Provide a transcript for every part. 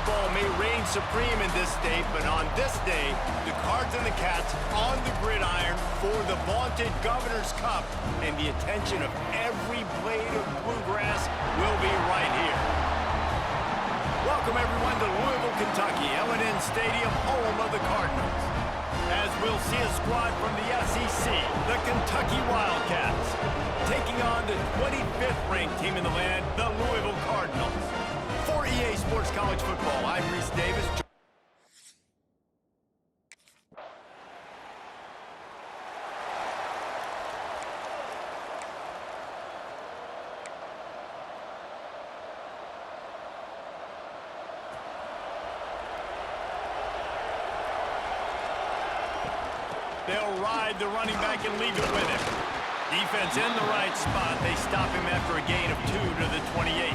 football may reign supreme in this state, but on this day, the Cards and the Cats on the gridiron for the vaunted Governor's Cup, and the attention of every blade of bluegrass will be right here. Welcome everyone to Louisville, Kentucky, L&N Stadium, home of the Cardinals. As we'll see a squad from the SEC, the Kentucky Wildcats, taking on the 25th ranked team in the land, the Louisville Cardinals. For EA Sports College Football, I'm Reese Davis. They'll ride the running back and leave it with him. Defense in the right spot. They stop him after a gain of 2 to the 28.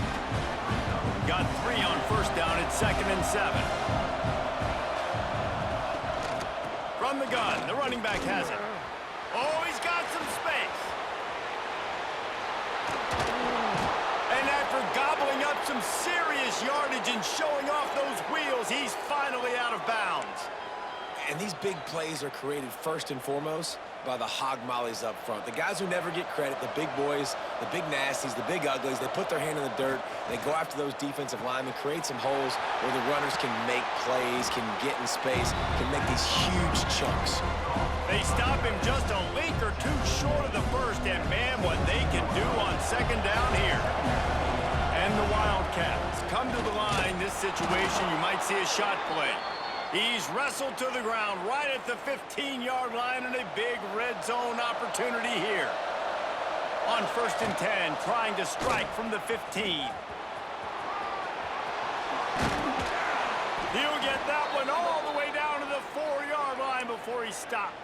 Got 3 on first down at 2nd and 7. From the gun, the running back has it. Oh, he's got some space. And after gobbling up some serious yardage and showing off those wheels, he's finally out of bounds. And these big plays are created first and foremost by the hog mollies up front. The guys who never get credit, the big boys, the big nasties, the big uglies, they put their hand in the dirt, they go after those defensive linemen, create some holes where the runners can make plays, can get in space, can make these huge chunks. They stop him just a link or two short of the first, and man, what they can do on 2nd down here. And the Wildcats come to the line. This situation, you might see a shot play. He's wrestled to the ground right at the 15-yard line, and a big red zone opportunity here. On 1st and 10, trying to strike from the 15. He'll get that one all the way down to the 4-yard line before he stopped.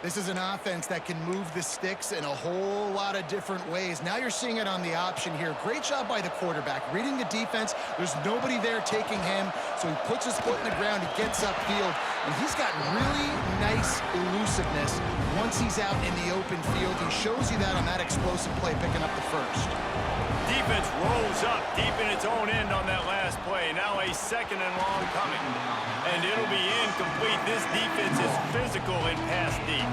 This is an offense that can move the sticks in a whole lot of different ways. Now you're seeing it on the option here. Great job by the quarterback. Reading the defense, there's nobody there taking him, so he puts his foot in the ground, he gets upfield, and he's got really nice elusiveness once he's out in the open field. He shows you that on that explosive play, picking up the first. Defense rolls up deep in its own end on that last play. Now a 2nd and long coming. And it'll be incomplete. This defense is physical in pass deep.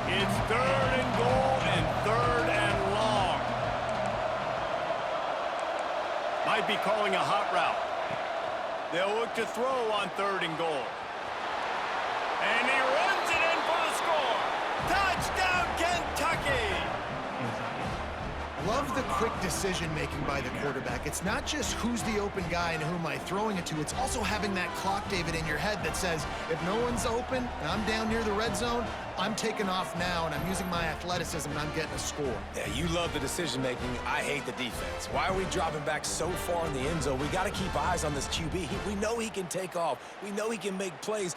It's 3rd and goal and 3rd and long. Might be calling a hot route. They'll look to throw on 3rd and goal. And he runs it in for the score. Touchdown, Kentucky! Love the quick decision-making by the quarterback. It's not just who's the open guy and who am I throwing it to. It's also having that clock, David, in your head that says, if no one's open and I'm down near the red zone, I'm taking off now, and I'm using my athleticism, and I'm getting a score. Yeah, you love the decision-making. I hate the defense. Why are we dropping back so far in the end zone? We got to keep eyes on this QB. We know he can take off. We know he can make plays.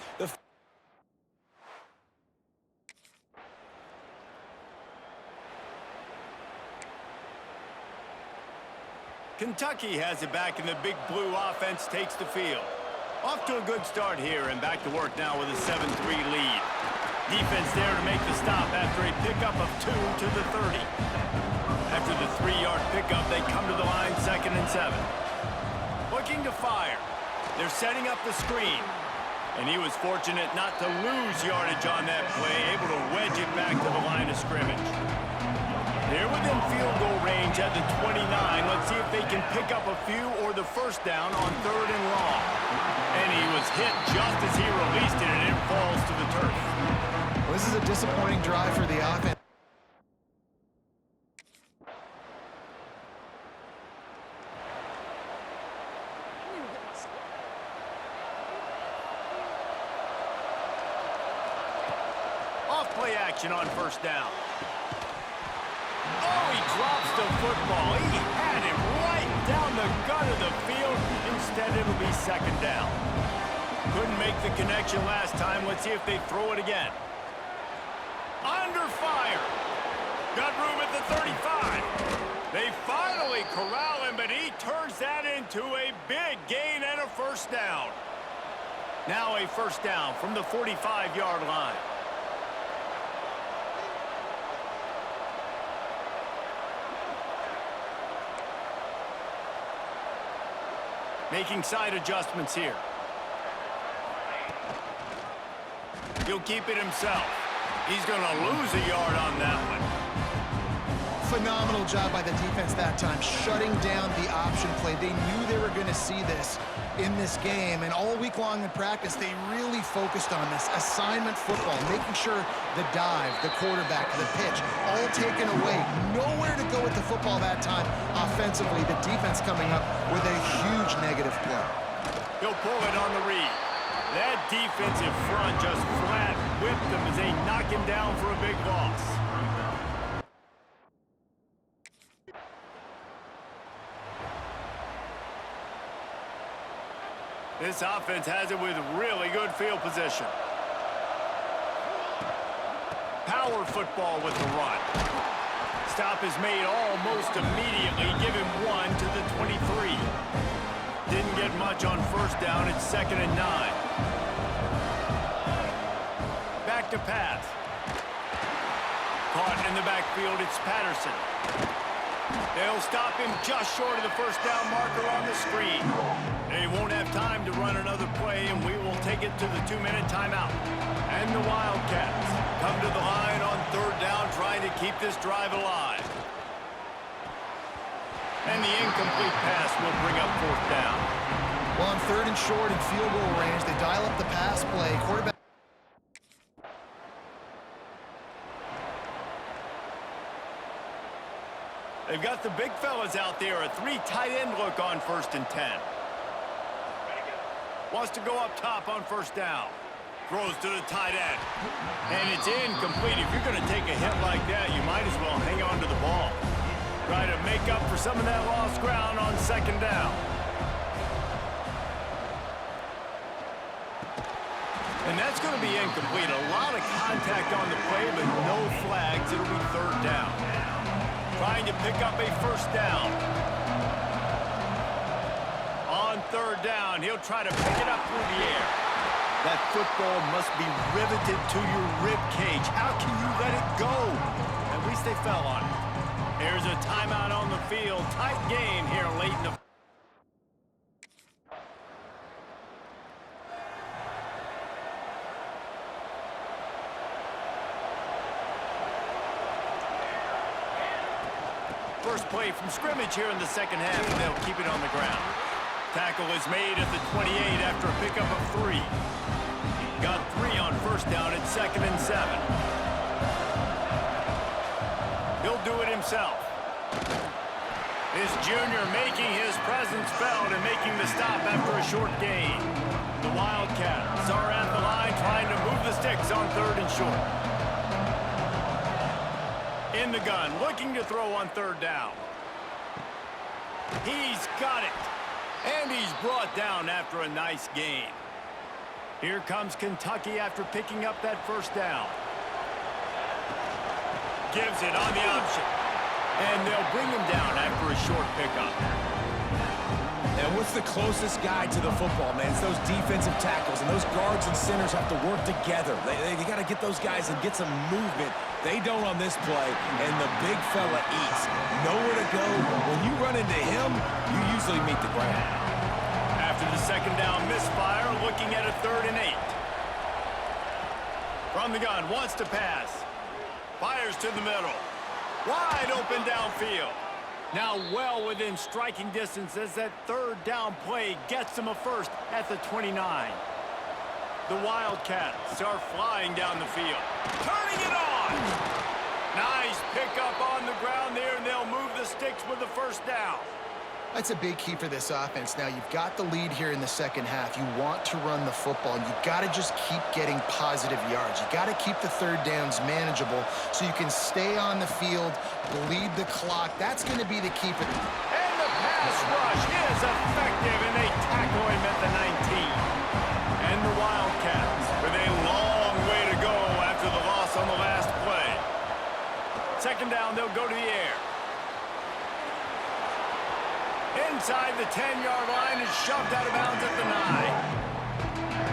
Kentucky has it back, and the big blue offense takes the field. Off to a good start here, and back to work now with a 7-3 lead. Defense there to make the stop after a pickup of 2 to the 30. After the 3-yard pickup, they come to the line 2nd and 7. Looking to fire. They're setting up the screen. And he was fortunate not to lose yardage on that play, able to wedge it back to the line of scrimmage. They're within field goal range at the 29. Let's see if they can pick up a few or the first down on 3rd and long. And he was hit just as he released it, and it falls to the turf. Well, this is a disappointing drive for the offense. Off-play action on 1st down. Oh, he drops the football. He had him right down the gut of the field. Instead, it'll be 2nd down. Couldn't make the connection last time. Let's see if they throw it again. Under fire. Got room at the 35. They finally corral him, but he turns that into a big gain and a 1st down. Now a 1st down from the 45-yard line. Making side adjustments here. He'll keep it himself. He's going to lose a yard on that one. Phenomenal job by the defense that time, shutting down the option play. They knew they were going to see this in this game, and all week long in practice, they really focused on this assignment football, making sure the dive, the quarterback, the pitch, all taken away. Nowhere to go with the football that time offensively. The defense coming up with a huge negative play. He'll pull it on the read. That defensive front just flat whipped them as they knock him down for a big loss. This offense has it with really good field position. Power football with the run. Stop is made almost immediately. Give him 1 to the 23. Didn't get much on first down. It's 2nd and 9. Back to pass. Caught in the backfield. It's Patterson. They'll stop him just short of the first down marker on the screen. They won't have time to run another play, and we will take it to the 2-minute timeout. And the Wildcats come to the line on 3rd down, trying to keep this drive alive. And the incomplete pass will bring up 4th down. Well, on 3rd and short and field goal range, they dial up the pass play. Quarterback. They've got the big fellas out there, a 3 tight end look on 1st and 10. Wants to go up top on 1st down. Throws to the tight end. And it's incomplete. If you're going to take a hit like that, you might as well hang on to the ball. Try to make up for some of that lost ground on 2nd down. And that's going to be incomplete. A lot of contact on the play, but no flags. It'll be 3rd down. Trying to pick up a 1st down. On 3rd down, he'll try to pick it up through the air. That football must be riveted to your rib cage. How can you let it go? At least they fell on it. There's a timeout on the field. Tight game here late in the... First play from scrimmage here in the 2nd half, and they'll keep it on the ground. Tackle is made at the 28 after a pickup of 3. Got 3 on 1st down at 2nd and 7. He'll do it himself. This junior making his presence felt and making the stop after a short gain. The Wildcats are at the line trying to move the sticks on 3rd and short. In the gun, looking to throw on 3rd down. He's got it. And he's brought down after a nice gain. Here comes Kentucky after picking up that 1st down. Gives it on the option. And they'll bring him down after a short pickup. And what's the closest guy to the football, man? It's those defensive tackles, and those guards and centers have to work together. They got to get those guys and get some movement. They don't on this play, and the big fella eats. Nowhere to go. When you run into him, you usually meet the ground. After the 2nd down misfire, looking at a 3rd and 8. From the gun, wants to pass. Fires to the middle. Wide open downfield. Now well within striking distance as that 3rd down play gets him a 1st at the 29. The Wildcats are flying down the field. Turning it on! Nice pickup on the ground there, and they'll move the sticks with the 1st down. That's a big key for this offense. Now, you've got the lead here in the 2nd half. You want to run the football, and you've got to just keep getting positive yards. You've got to keep the 3rd downs manageable so you can stay on the field, bleed the clock. That's going to be the key for them. And the pass rush is effective, and they tackle him at the 19. And the Wildcats with a long way to go after the loss on the last play. 2nd down, they'll go to the air. Inside the 10-yard line is shoved out of bounds at the 9.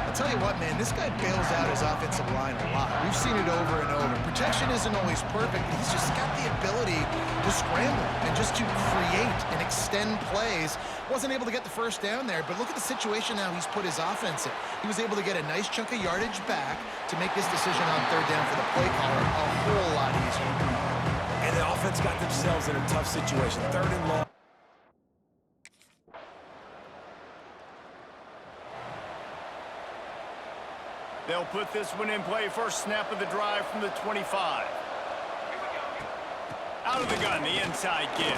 I'll tell you what, man, this guy bails out his offensive line a lot. We've seen it over and over. Protection isn't always perfect, but he's just got the ability to scramble and just to create and extend plays. Wasn't able to get the first down there, but look at the situation now he's put his offense in. He was able to get a nice chunk of yardage back to make this decision on third down for the play caller a whole lot easier. And the offense got themselves in a tough situation. Third and long. They'll put this one in play. First snap of the drive from the 25. Out of the gun, the inside give.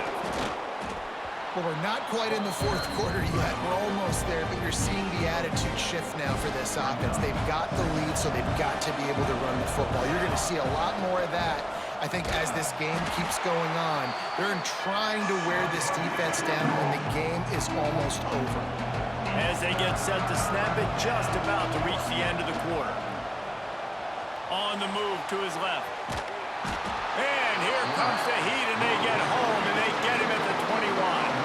Well, we're not quite in the fourth quarter yet. We're almost there, but you're seeing the attitude shift now for this offense. They've got the lead, so they've got to be able to run the football. You're going to see a lot more of that, I think, as this game keeps going on. They're trying to wear this defense down when the game is almost over. As they get set to snap it, just about to reach the end of the quarter. On the move to his left. And here comes the heat, and they get home, and they get him at the 21.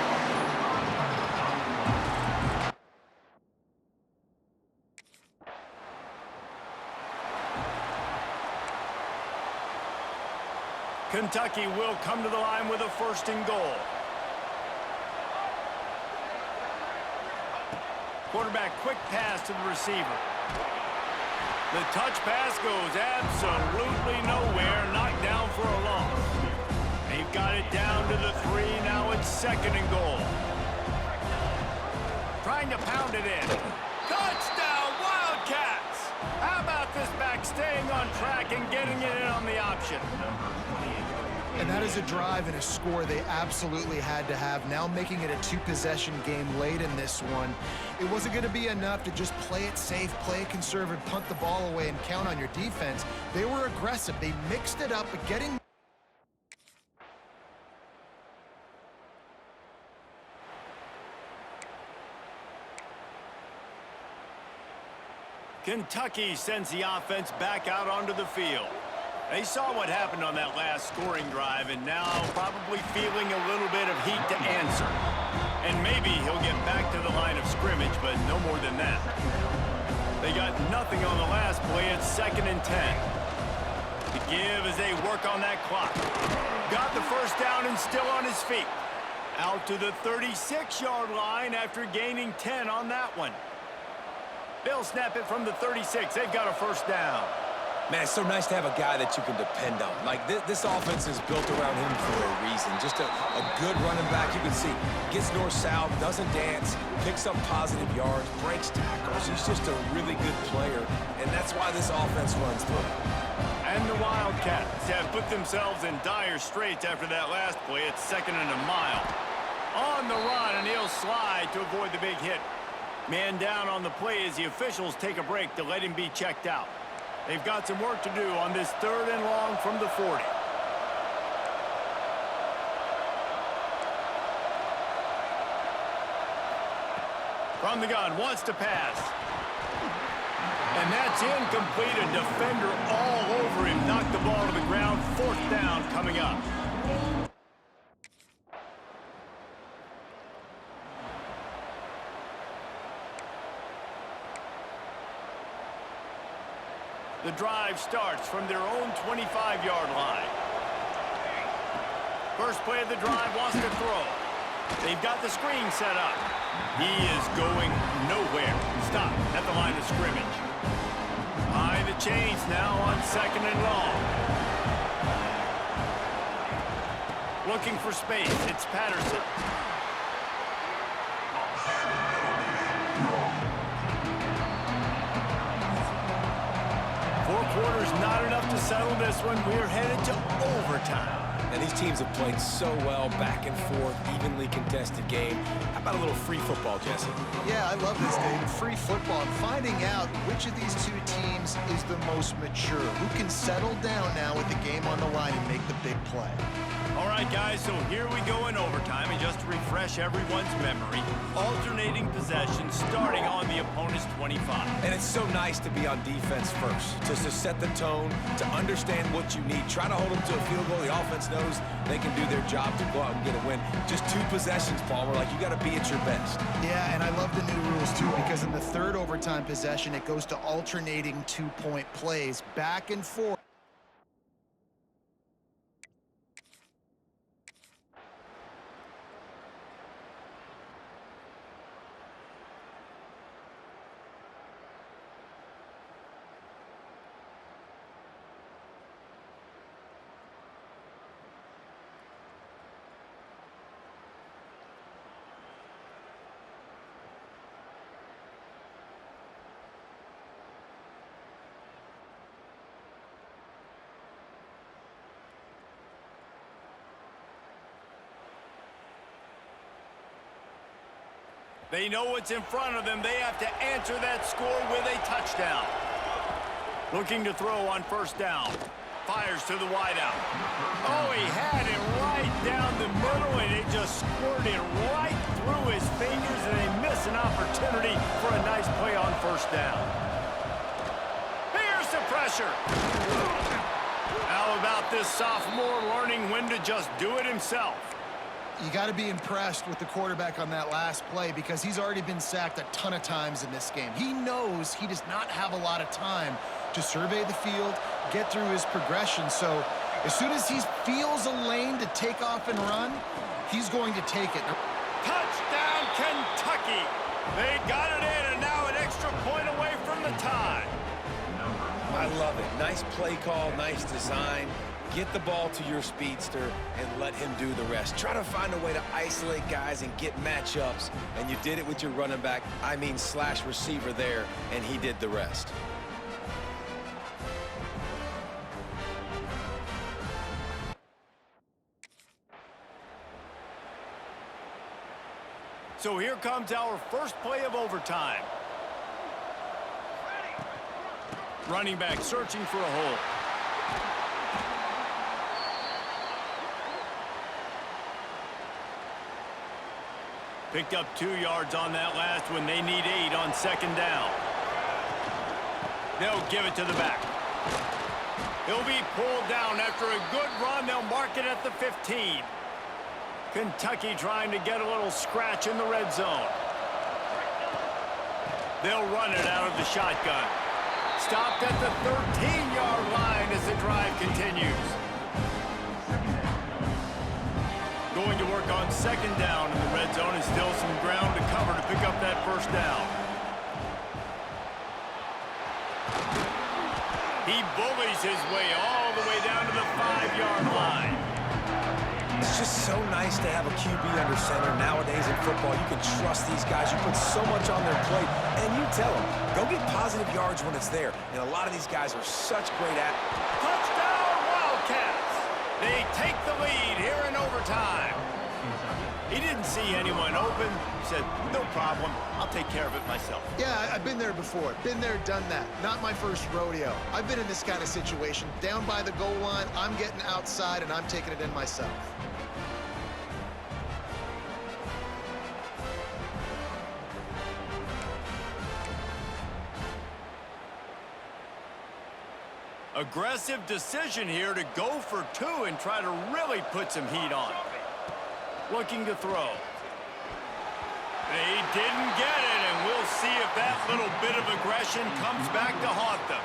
Kentucky will come to the line with a first and goal. Quarterback, quick pass to the receiver. The touch pass goes absolutely nowhere, knocked down for a loss. They've got it down to the 3, now it's second and goal. Trying to pound it in. Touchdown, Wildcats! How about this back staying on track and getting it in on the option? And that is a drive and a score they absolutely had to have. Now making it a two-possession game late in this one. It wasn't going to be enough to just play it safe, play it conservative, punt the ball away, and count on your defense. They were aggressive. They mixed it up, but getting... Kentucky sends the offense back out onto the field. They saw what happened on that last scoring drive, and now probably feeling a little bit of heat to answer. And maybe he'll get back to the line of scrimmage, but no more than that. They got nothing on the last play. It's second and 10. The give as they work on that clock. Got the first down and still on his feet. Out to the 36-yard line after gaining 10 on that one. They'll snap it from the 36. They've got a first down. Man, it's so nice to have a guy that you can depend on. Like, this offense is built around him for a reason. Just a good running back. You can see, gets north-south, doesn't dance, picks up positive yards, breaks tackles. He's just a really good player, and that's why this offense runs through. And the Wildcats have put themselves in dire straits after that last play. It's second and a mile. On the run, and he'll slide to avoid the big hit. Man down on the play as the officials take a break to let him be checked out. They've got some work to do on this third and long from the 40. From the gun, wants to pass. And that's incomplete. A defender all over him. Knocked the ball to the ground. Fourth down coming up. The drive starts from their own 25-yard line. First play of the drive, wants to throw. They've got the screen set up. He is going nowhere. Stop at the line of scrimmage. High the chains now on second and long. Looking for space. It's Patterson. Quarters not enough to settle this one. We're headed to overtime. And these teams have played so well, back and forth, evenly contested game. How about a little free football, Jesse? Yeah, I love this, David. Free football. And finding out which of these two teams is the most mature. Who can settle down now with the game on the line and make the big play. All right, guys, so here we go in overtime. And just to refresh everyone's memory, alternating possession starting on the opponent's 25. And it's so nice to be on defense first, to set the tone, to understand what you need. Try to hold them to a field goal. The offense knows they can do their job to go out and get a win. Just two possessions, Palmer. Like, you got to be at your best. Yeah, and I love the new rules, too, because because in the third overtime possession, it goes to alternating two-point plays back and forth. They know what's in front of them. They have to answer that score with a touchdown. Looking to throw on first down. Fires to the wideout. Oh, he had it right down the middle, and it just squirted right through his fingers, and they miss an opportunity for a nice play on first down. Here's the pressure. How about this sophomore learning when to just do it himself? You got to be impressed with the quarterback on that last play because he's already been sacked a ton of times in this game. He knows he does not have a lot of time to survey the field, get through his progression. So as soon as he feels a lane to take off and run, he's going to take it. Touchdown, Kentucky! They got it in, and now an extra point away from the tie. I love it. Nice play call, nice design. Get the ball to your speedster and let him do the rest. Try to find a way to isolate guys and get matchups, and you did it with your running back, slash receiver there, and he did the rest. So here comes our first play of overtime. Running back searching for a hole. Picked up 2 yards on that last one. They need 8 on second down. They'll give it to the back. He'll be pulled down after a good run. They'll mark it at the 15. Kentucky trying to get a little scratch in the red zone. They'll run it out of the shotgun. Stopped at the 13-yard line as the drive continues. Going to work on second down in the red zone, and still some ground to cover to pick up that first down. He bullies his way all the way down to the 5-yard line. It's just so nice to have a QB under center. Nowadays in football, you can trust these guys. You put so much on their plate, and you tell them, go get positive yards when it's there. And a lot of these guys are such great athletes. Touchdown, Wildcats! They take the lead here in overtime. He didn't see anyone open. Said, no problem. I'll take care of it myself. Yeah, I've been there before. Been there, done that. Not my first rodeo. I've been in this kind of situation. Down by the goal line, I'm getting outside, and I'm taking it in myself. Aggressive decision here to go for 2 and try to really put some heat on. Looking to throw. They didn't get it, and we'll see if that little bit of aggression comes back to haunt them.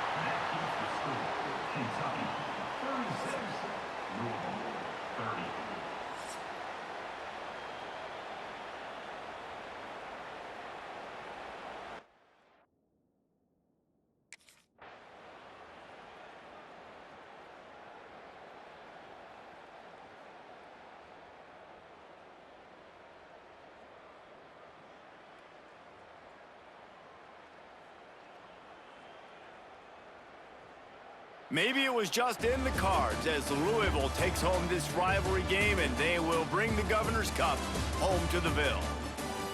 Maybe it was just in the cards as Louisville takes home this rivalry game, and they will bring the Governor's Cup home to the Ville.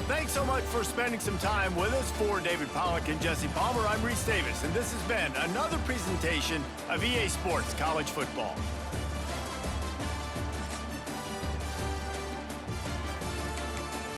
Thanks so much for spending some time with us. For David Pollack and Jesse Palmer, I'm Reese Davis, and this has been another presentation of EA Sports College Football.